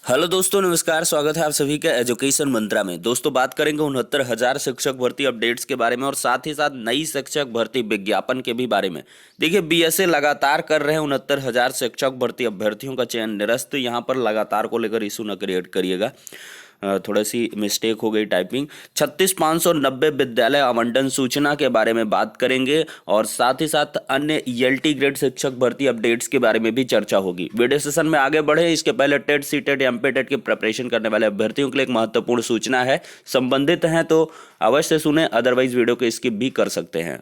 Hello दोस्तों, नमस्कार। स्वागत है आप सभी का एजुकेशन मंत्रा में। दोस्तों, बात करेंगे 69,000 शिक्षक भर्ती अपडेट्स के बारे में और साथ ही साथ नई शिक्षक भर्ती विज्ञापन के भी बारे में। देखिए, बीएसए लगातार कर रहे हैं 69,000 शिक्षक भर्ती अभ्यर्थियों का चयन निरस्त। यहाँ पर लगातार को लेकर इशू न क्रिएट करिएगा, थोड़ी सी मिस्टेक हो गई टाइपिंग। 36,590 विद्यालय आवंटन सूचना के बारे में बात करेंगे और साथ ही साथ अन्य ईएलटी ग्रेड शिक्षक भर्ती अपडेट्स के बारे में भी चर्चा होगी। वीडियो सेशन में आगे बढ़े इसके पहले टेट, सीटेट, एमपीटेट की प्रिपरेशन करने वाले अभ्यर्थियों के लिए एक महत्वपूर्ण सूचना है। संबंधित हैं तो अवश्य सुने, अदरवाइज वीडियो को स्किप भी कर सकते हैं।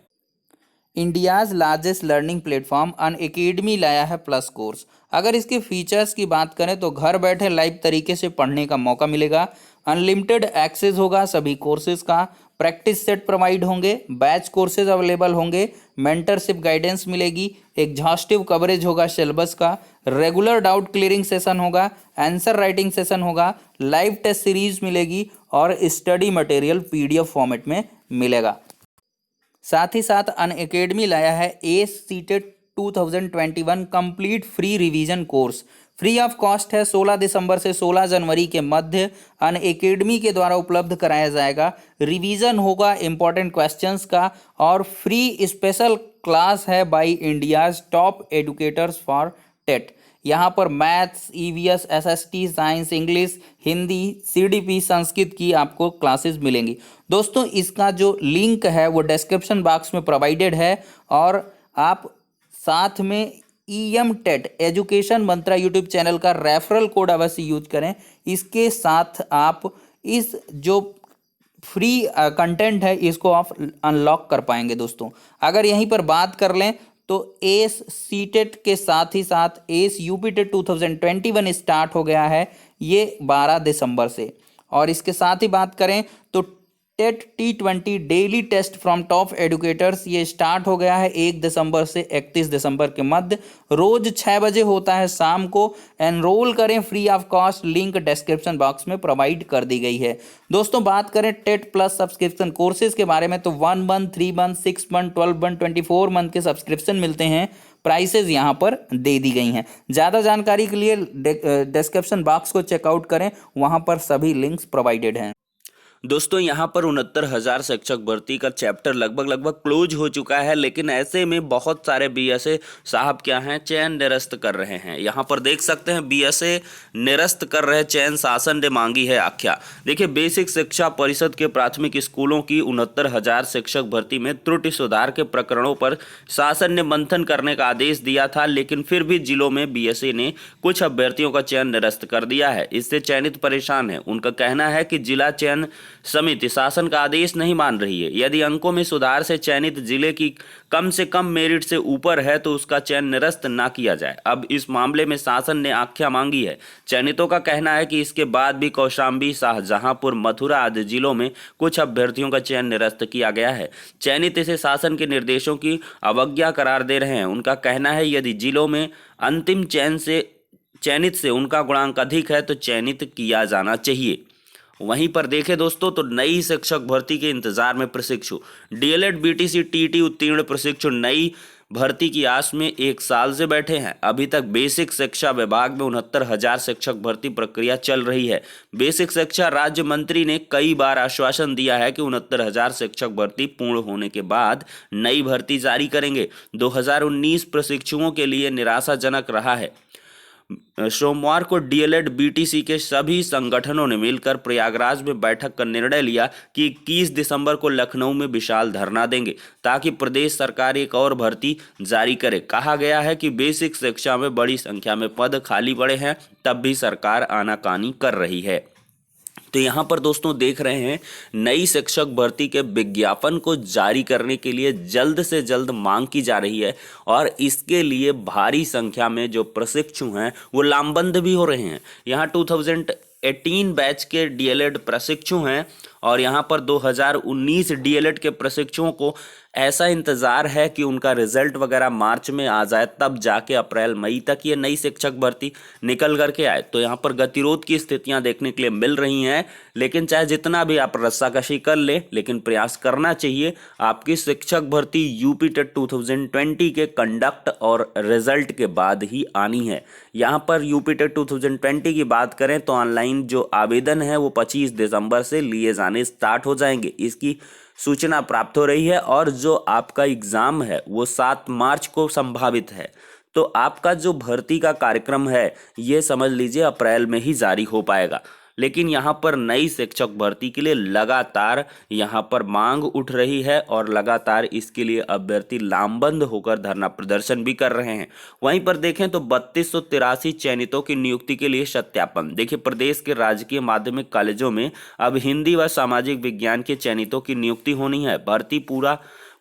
India's largest learning platform Unacademy लाया है प्लस कोर्स। अगर इसके फीचर्स की बात करें तो घर बैठे लाइव तरीके से पढ़ने का मौका मिलेगा, अनलिमिटेड एक्सेस होगा सभी कोर्सेज का, प्रैक्टिस सेट प्रोवाइड होंगे, बैच कोर्सेज अवेलेबल होंगे, मेंटरशिप गाइडेंस मिलेगी, एग्जॉस्टिव कवरेज होगा सिलेबस का, रेगुलर डाउट क्लियरिंग सेशन होगा, आंसर राइटिंग सेशन होगा, लाइव टेस्ट सीरीज मिलेगी और स्टडी मटेरियल पीडीएफ फॉर्मेट में मिलेगा। साथ ही साथ अनअकैडमी लाया है S CTET 2021 complete free revision course. Free of cost है, 16 दिसंबर से 16 जनवरी के मध्य अनअकैडमी के द्वारा उपलब्ध कराया जाएगा। रिवीजन होगा इंपॉर्टेंट क्वेश्चंस का और फ्री स्पेशल क्लास है by India's top educators for TET. यहाँ पर maths, EVS, SST, science, English, Hindi, CDP, Sanskrit की आपको क्लासेस मिलेंगी। दोस्तों, इसका जो लिंक है वो डिस्क्रिप्शन बॉक्स में प्रोवाइडेड है और आप साथ में ईएम टेट एजुकेशन मंत्रा यूट्यूब चैनल का रेफरल कोड अवश्य यूज करें। इसके साथ आप इस जो फ्री कंटेंट है इसको आप अनलॉक कर पाएंगे। दोस्तों, अगर यहीं पर बात कर लें तो एस सीटेट के साथ ही साथ एस यूपीटेट 2021 स्टार्ट हो गया है, ये 12 दिसंबर से। और इसके साथ ही बात करें तो TET T20 daily test from top educators ये स्टार्ट हो गया है 1 दिसंबर से 31 दिसंबर के मध्य। रोज 6 बजे होता है शाम को। एनरोल करें free of cost, link description box में प्रोवाइड कर दी गई है। दोस्तों, बात करें टेट प्लस सब्सक्रिप्शन कोर्सेज के बारे में तो 1 month, 3 month, 6 month, 12 month, 24 month के सब्सक्रिप्शन मिलते हैं। प्राइसेज यहाँ पर दे दी गई हैं। ज़्यादा जानकारी के लिए डिस्क्रिप्शन बॉक्स को चेकआउट करें, वहाँ पर सभी लिंक्स प्रोवाइडेड हैं। दोस्तों, यहाँ पर 69,000 शिक्षक भर्ती का चैप्टर लगभग क्लोज हो चुका है, लेकिन ऐसे में बहुत सारे बीएसए साहब क्या हैं, चयन निरस्त कर रहे हैं। यहाँ पर देख सकते हैं बीएसए निरस्त कर रहे चयन, शासन ने मांगी है आख्या। देखिए, बेसिक शिक्षा परिषद के प्राथमिक स्कूलों की 69,000 शिक्षक भर्ती में त्रुटि सुधार के प्रकरणों पर शासन ने मंथन करने का आदेश दिया था, लेकिन फिर भी जिलों में बीएसए ने कुछ अभ्यर्थियों का चयन निरस्त कर दिया है। इससे चयनित परेशान है। उनका कहना है कि जिला चयन समिति शासन का आदेश नहीं मान रही है। यदि अंकों में सुधार से चयनित जिले की कम से कम मेरिट से ऊपर है तो उसका चयन निरस्त ना किया जाए। अब इस मामले में शासन ने आख्या मांगी है। चयनितों का कहना है कि इसके बाद भी कौशाम्बी, शाहजहांपुर, मथुरा आदि जिलों में कुछ अभ्यर्थियों का चयन निरस्त किया गया है। चयनित इसे शासन के निर्देशों की अवज्ञा करार दे रहे हैं। उनका कहना है यदि जिलों में अंतिम चयनित से उनका गुणांक अधिक है तो चयनित किया जाना चाहिए। वहीं पर देखें दोस्तों तो नई शिक्षक भर्ती के इंतजार में प्रशिक्षु, डीएलएड, बीटीसी, टीटी उत्तीर्ण प्रशिक्षु नई भर्ती की आस में 1 साल से बैठे हैं। अभी तक बेसिक शिक्षा विभाग में 69,000 शिक्षक भर्ती प्रक्रिया चल रही है। बेसिक शिक्षा राज्य मंत्री ने कई बार आश्वासन दिया है कि 69,000 शिक्षक भर्ती पूर्ण होने के बाद नई भर्ती जारी करेंगे। 2019 प्रशिक्षुओं के लिए निराशाजनक रहा है। सोमवार को डीएलएड, बीटीसी के सभी संगठनों ने मिलकर प्रयागराज में बैठक कर निर्णय लिया कि 21 दिसंबर को लखनऊ में विशाल धरना देंगे ताकि प्रदेश सरकार एक और भर्ती जारी करे। कहा गया है कि बेसिक शिक्षा में बड़ी संख्या में पद खाली पड़े हैं, तब भी सरकार आनाकानी कर रही है। तो यहाँ पर दोस्तों देख रहे हैं नई शिक्षक भर्ती के विज्ञापन को जारी करने के लिए जल्द से जल्द मांग की जा रही है और इसके लिए भारी संख्या में जो प्रशिक्षु हैं वो लामबंद भी हो रहे हैं। यहाँ 2018 बैच के डीएलएड प्रशिक्षु हैं और यहाँ पर 2019 डीएलएड के प्रशिक्षुओं को ऐसा इंतजार है कि उनका रिजल्ट वगैरह मार्च में आ जाए, तब जाके अप्रैल मई तक ये नई शिक्षक भर्ती निकल करके आए। तो यहाँ पर गतिरोध की स्थितियां देखने के लिए मिल रही हैं, लेकिन चाहे जितना भी आप रस्साकशी कर ले, लेकिन प्रयास करना चाहिए। आपकी शिक्षक भर्ती यूपी टेट 2020 के कंडक्ट और रिजल्ट के बाद ही आनी है। यहाँ पर यूपी टेट 2020 की बात करें तो ऑनलाइन जो आवेदन है वो 25 दिसंबर से लिए जाने स्टार्ट हो जाएंगे, इसकी सूचना प्राप्त हो रही है। और जो आपका एग्ज़ाम है वो 7 मार्च को संभावित है। तो आपका जो भर्ती का कार्यक्रम है ये समझ लीजिए अप्रैल में ही जारी हो पाएगा। लेकिन यहाँ पर नई शिक्षक भर्ती के लिए लगातार यहाँ पर मांग उठ रही है और लगातार इसके लिए अभ्यर्थी लामबंद होकर धरना प्रदर्शन भी कर रहे हैं। वहीं पर देखें तो 3283 चयनितों की नियुक्ति के लिए सत्यापन। देखिए, प्रदेश के राजकीय माध्यमिक कॉलेजों में अब हिंदी व सामाजिक विज्ञान के चयनितों की नियुक्ति होनी है। भर्ती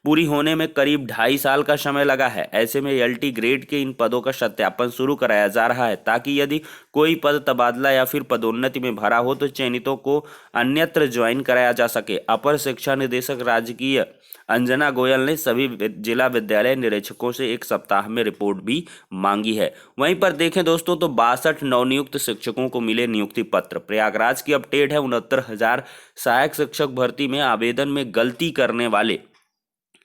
पूरी होने में करीब 2.5 साल का समय लगा है। ऐसे में एलटी ग्रेड के इन पदों का सत्यापन शुरू कराया जा रहा है, ताकि यदि कोई पद तबादला या फिर पदोन्नति में भरा हो तो चयनितों को अन्यत्र ज्वाइन कराया जा सके। अपर शिक्षा निदेशक राजकीय अंजना गोयल ने सभी जिला विद्यालय निरीक्षकों से 1 सप्ताह में रिपोर्ट भी मांगी है। वहीं पर देखें दोस्तों तो 62 नवनियुक्त शिक्षकों को मिले नियुक्ति पत्र। प्रयागराज की अपडेट है, 69,000 सहायक शिक्षक भर्ती में आवेदन में गलती करने वाले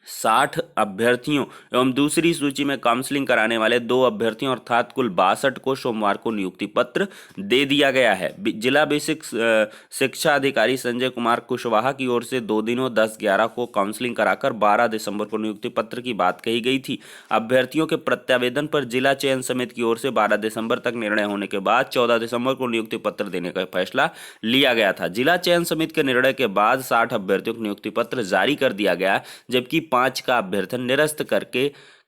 60 अभ्यर्थियों एवं दूसरी सूची में काउंसलिंग कराने वाले 2 अभ्यर्थियों अर्थात कुल 62 को सोमवार को नियुक्ति पत्र दे दिया गया है। जिला बेसिक शिक्षा अधिकारी संजय कुमार कुशवाहा की ओर से 2 दिनों 10/11 को काउंसलिंग कराकर 12 दिसंबर को नियुक्ति पत्र की बात कही गई थी। अभ्यर्थियों के प्रत्यावेदन पर जिला चयन समिति की ओर से 12 दिसंबर तक निर्णय होने के बाद 14 दिसंबर को नियुक्ति पत्र देने का फैसला लिया गया था। जिला चयन समिति के निर्णय के बाद 60 अभ्यर्थियों को नियुक्ति पत्र जारी कर दिया गया, जबकि 5 का अभ्यर्थन निरस्त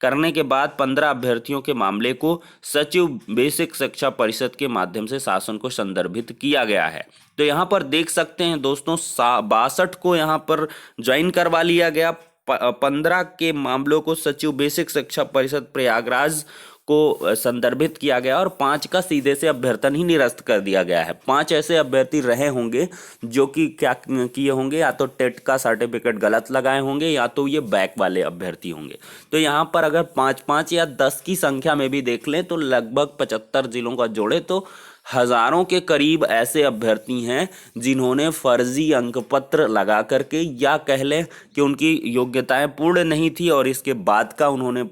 करने के बाद 15 अभ्यर्थियों के मामले को सचिव बेसिक शिक्षा परिषद के माध्यम से शासन को संदर्भित किया गया है। तो यहाँ पर देख सकते हैं दोस्तों 62 को यहाँ पर ज्वाइन करवा लिया गया। 15 के मामलों को सचिव बेसिक शिक्षा परिषद प्रयागराज को संदर्भित किया गया और 5 का सीधे से अभ्यर्थन ही निरस्त कर दिया गया है। 5 ऐसे अभ्यर्थी रहे होंगे जो कि क्या किए होंगे, या तो टेट का सर्टिफिकेट गलत लगाए होंगे या तो ये बैक वाले अभ्यर्थी होंगे। तो यहाँ पर अगर 5-5 या 10 की संख्या में भी देख लें तो लगभग 75 जिलों का जोड़े तो हजारों के करीब ऐसे अभ्यर्थी हैं जिन्होंने फर्जी अंक पत्र लगा करके, या कह लें कि उनकी योग्यताएं पूर्ण नहीं थी और इसके बाद का उन्होंने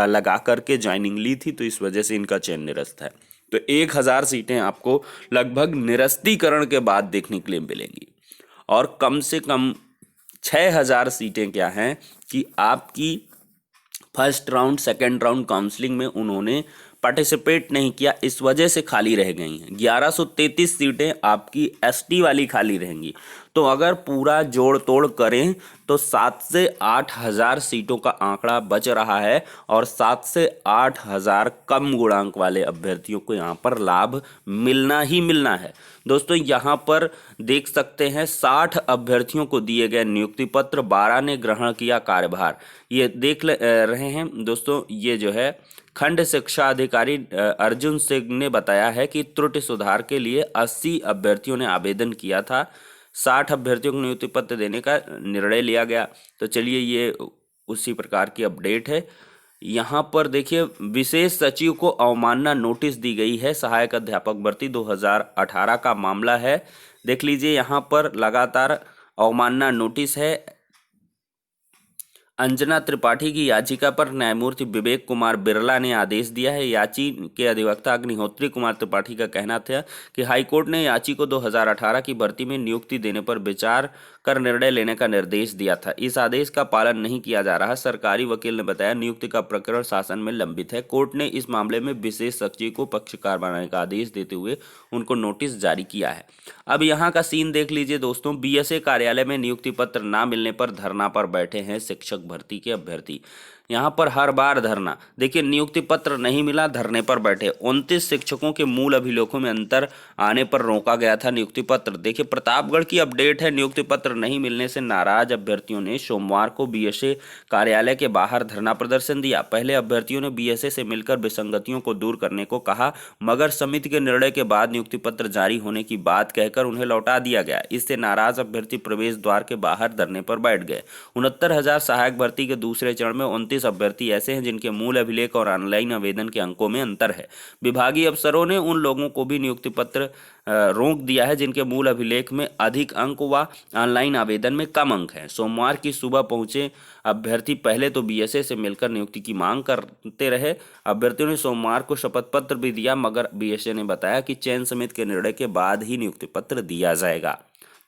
लगा करके ज्वाइनिंग ली थी, तो इस वजह से इनका चयन निरस्त है। तो 1000 सीटें आपको लगभग निरस्तीकरण के बाद देखने के लिए मिलेंगी और कम से कम 6000 सीटें क्या हैं कि आपकी first round second round counselling में उन्होंने पार्टिसिपेट नहीं किया, इस वजह से खाली रह गई हैं। 1133 सीटें आपकी एसटी वाली खाली रहेंगी। तो अगर पूरा जोड़ तोड़ करें तो 7 से 8 हज़ार सीटों का आंकड़ा बच रहा है और 7 से 8 हज़ार कम गुणांक वाले अभ्यर्थियों को यहाँ पर लाभ मिलना ही मिलना है। दोस्तों यहाँ पर देख सकते हैं 60 अभ्यर्थियों को दिए गए नियुक्ति पत्र, 12 ने ग्रहण किया कार्यभार। ये देख रहे हैं दोस्तों, ये जो है खंड शिक्षा अधिकारी अर्जुन सिंह ने बताया है कि त्रुटि सुधार के लिए 80 अभ्यर्थियों ने आवेदन किया था। 60 अभ्यर्थियों को नियुक्ति पत्र देने का निर्णय लिया गया। तो चलिए ये उसी प्रकार की अपडेट है। यहाँ पर देखिए विशेष सचिव को अवमानना नोटिस दी गई है। सहायक अध्यापक भर्ती 2018 का मामला है। देख लीजिए यहाँ पर लगातार अवमानना नोटिस है। अंजना त्रिपाठी की याचिका पर न्यायमूर्ति विवेक कुमार बिरला ने आदेश दिया है। याची के अधिवक्ता अग्निहोत्री कुमार त्रिपाठी का कहना था कि हाईकोर्ट ने याची को 2018 की भर्ती में नियुक्ति देने पर विचार कर निर्णय लेने का निर्देश दिया था। इस आदेश का पालन नहीं किया जा रहा। सरकारी वकील ने बताया नियुक्ति का प्रकरण शासन में लंबित है। कोर्ट ने इस मामले में विशेष सचिव को पक्षकार बनाने का आदेश देते हुए उनको नोटिस जारी किया है। अब यहाँ का सीन देख लीजिए दोस्तों, बीएसए कार्यालय में नियुक्ति पत्र ना मिलने पर धरना पर बैठे हैं शिक्षक भर्ती के अभ्यर्थी। यहाँ पर हर बार धरना। देखिए नियुक्ति पत्र नहीं मिला, धरने पर बैठे। 29 शिक्षकों के मूल अभिलेखों में अंतर आने पर रोका गया था नियुक्ति पत्र। देखिए प्रतापगढ़ की अपडेट है, नियुक्ति पत्र नहीं मिलने से नाराज अभ्यर्थियों ने सोमवार को बीएसए कार्यालय के बाहर धरना प्रदर्शन दिया। पहले अभ्यर्थियों ने बीएसए से मिलकर विसंगतियों को दूर करने को कहा, मगर समिति के निर्णय के बाद नियुक्ति पत्र जारी होने की बात कहकर उन्हें लौटा दिया गया। इससे नाराज अभ्यर्थी प्रवेश द्वार के बाहर धरने पर बैठ गए। 69,000 सहायक भर्ती के दूसरे चरण में 29 अभ्यर्थी ऐसे हैं जिनके मूल अभिलेख और ऑनलाइन आवेदन के अंकों में अंतर है। विभागीय अफसरों ने उन लोगों को भी नियुक्ति पत्र रोक दिया है जिनके मूल अभिलेख में अधिक अंक व ऑनलाइन आवेदन में कम अंक हैं। सोमवार की सुबह पहुंचे अभ्यर्थी पहले तो बीएसए से मिलकर नियुक्ति की मांग करते रहे। अभ्यर्थियों ने सोमवार को शपथ पत्र भी दिया, मगर बीएसए ने बताया कि चयन समिति के निर्णय के बाद ही नियुक्ति पत्र दिया जाएगा।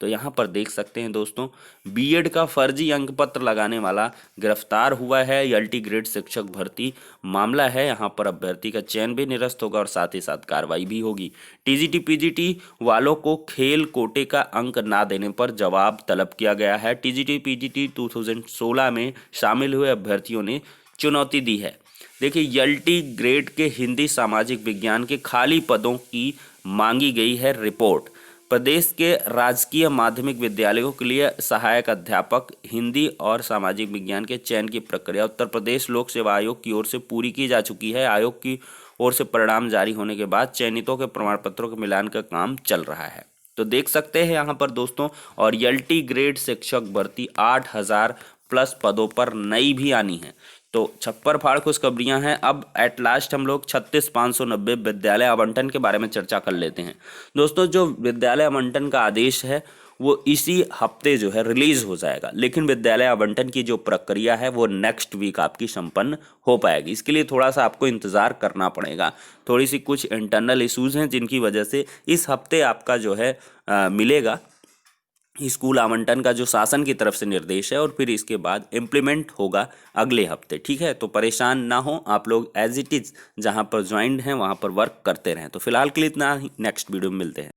तो यहाँ पर देख सकते हैं दोस्तों, बीएड का फर्जी अंक पत्र लगाने वाला गिरफ्तार हुआ है। एलटी ग्रेड शिक्षक भर्ती मामला है। यहाँ पर अभ्यर्थी का चयन भी निरस्त होगा और साथ ही साथ कार्रवाई भी होगी। टीजीटी पीजीटी वालों को खेल कोटे का अंक ना देने पर जवाब तलब किया गया है। टीजीटी पीजीटी 2016 में शामिल हुए अभ्यर्थियों ने चुनौती दी है। देखिए एलटी ग्रेड के हिंदी सामाजिक विज्ञान के खाली पदों की मांगी गई है रिपोर्ट। प्रदेश के राजकीय माध्यमिक विद्यालयों के लिए सहायक अध्यापक हिंदी और सामाजिक विज्ञान के चयन की प्रक्रिया उत्तर प्रदेश लोक सेवा आयोग की ओर से पूरी की जा चुकी है। आयोग की ओर से परिणाम जारी होने के बाद चयनितों के प्रमाण पत्रों के मिलान का काम चल रहा है। तो देख सकते हैं यहाँ पर दोस्तों, और एलटी ग्रेड शिक्षक भर्ती 8,000 प्लस पदों पर नई भी आनी है। तो छप्पर फाड़ खुशखबरियां हैं। अब एट लास्ट हम लोग 36,590 विद्यालय आवंटन के बारे में चर्चा कर लेते हैं। दोस्तों जो विद्यालय आवंटन का आदेश है वो इसी हफ्ते जो है रिलीज हो जाएगा, लेकिन विद्यालय आवंटन की जो प्रक्रिया है वो नेक्स्ट वीक आपकी संपन्न हो पाएगी। इसके लिए थोड़ा सा आपको इंतज़ार करना पड़ेगा। थोड़ी सी कुछ इंटरनल इश्यूज हैं जिनकी वजह से इस हफ्ते आपका जो है मिलेगा स्कूल आवंटन का जो शासन की तरफ से निर्देश है, और फिर इसके बाद इम्प्लीमेंट होगा अगले हफ्ते। ठीक है, तो परेशान ना हो आप लोग, एज इट इज़ जहाँ पर ज्वाइंट हैं वहाँ पर वर्क करते रहें। तो फिलहाल के लिए इतना ही, नेक्स्ट वीडियो में मिलते हैं।